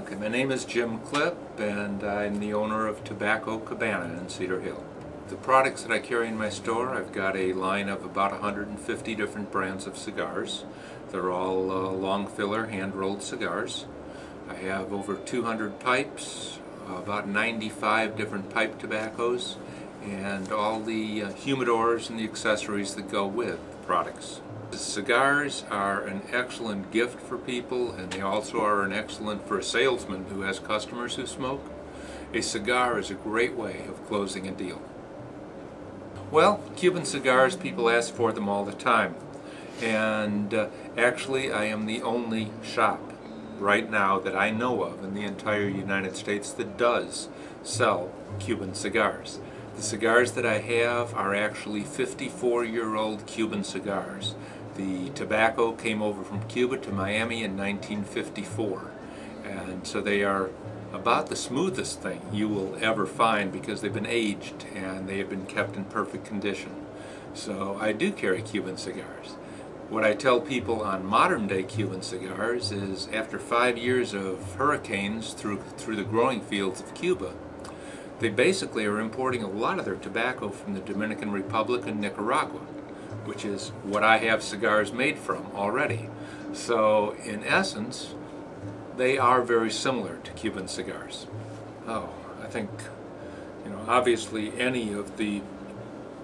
Okay, my name is Jim Clipp, and I'm the owner of Tobacco Cabana in Cedar Hill. The products that I carry in my store, I've got a line of about 150 different brands of cigars. They're all long filler, hand-rolled cigars. I have over 200 pipes, about 95 different pipe tobaccos, and all the humidors and the accessories that go with the products. The cigars are an excellent gift for people, and they also are an excellent for a salesman who has customers who smoke. A cigar is a great way of closing a deal. Well, Cuban cigars, people ask for them all the time, and actually I am the only shop right now that I know of in the entire United States that does sell Cuban cigars. The cigars that I have are actually 54-year-old Cuban cigars. The tobacco came over from Cuba to Miami in 1954, and so they are about the smoothest thing you will ever find because they've been aged and they have been kept in perfect condition. So I do carry Cuban cigars. What I tell people on modern day Cuban cigars is after 5 years of hurricanes through the growing fields of Cuba, they basically are importing a lot of their tobacco from the Dominican Republic and Nicaragua, which is what I have cigars made from already. So in essence, they are very similar to Cuban cigars. I think, obviously any of the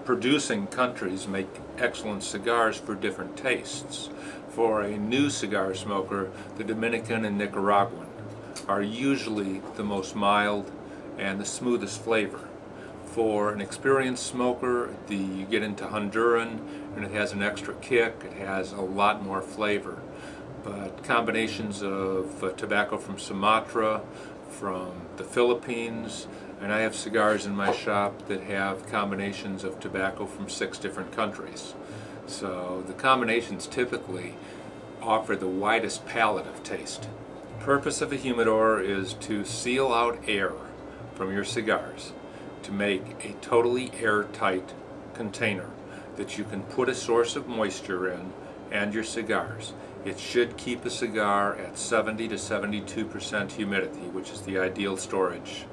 producing countries make excellent cigars for different tastes. For a new cigar smoker, the Dominican and Nicaraguan are usually the most mild and the smoothest flavor. For an experienced smoker, you get into Honduran and it has an extra kick, it has a lot more flavor. But combinations of tobacco from Sumatra, from the Philippines, and I have cigars in my shop that have combinations of tobacco from 6 different countries. So the combinations typically offer the widest palette of taste. The purpose of a humidor is to seal out air from your cigars, to make a totally airtight container that you can put a source of moisture in and your cigars. It should keep a cigar at 70 to 72% humidity, which is the ideal storage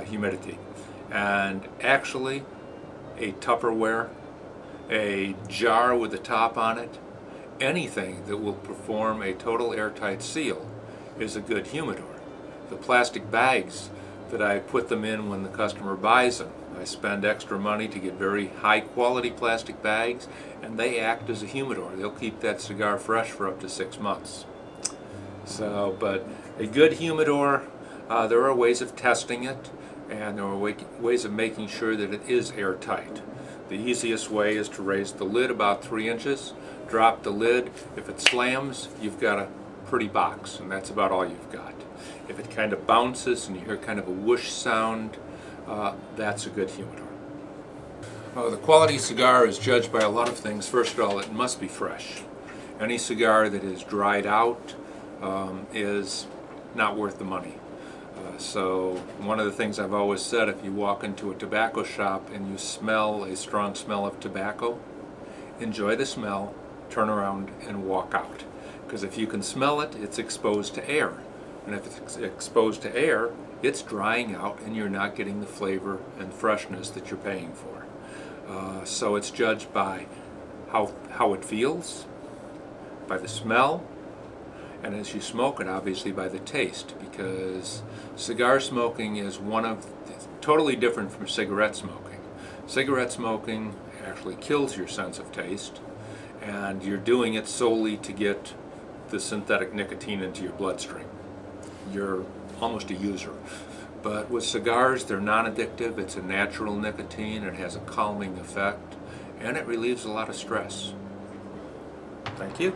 humidity. And actually, a Tupperware, a jar with a top on it, anything that will perform a total airtight seal is a good humidor. The plastic bags that I put them in when the customer buys them, I spend extra money to get very high quality plastic bags, and they act as a humidor. They'll keep that cigar fresh for up to 6 months. So, but a good humidor, there are ways of testing it, and there are ways of making sure that it is airtight. The easiest way is to raise the lid about 3 inches, drop the lid. If it slams, you've got a pretty box, and that's about all you've got. If it kind of bounces and you hear kind of a whoosh sound, that's a good humidor. The quality of cigar is judged by a lot of things. First of all, it must be fresh. Any cigar that is dried out is not worth the money. So one of the things I've always said, if you walk into a tobacco shop and you smell a strong smell of tobacco, enjoy the smell, turn around and walk out. Because if you can smell it, it's exposed to air. And if it's exposed to air, it's drying out and you're not getting the flavor and freshness that you're paying for. So it's judged by how it feels, by the smell, and as you smoke it, obviously by the taste, because cigar smoking is totally different from cigarette smoking. Cigarette smoking actually kills your sense of taste, and you're doing it solely to get the synthetic nicotine into your bloodstream. You're almost a user. But with cigars, they're non-addictive. It's a natural nicotine. It has a calming effect, and it relieves a lot of stress. Thank you.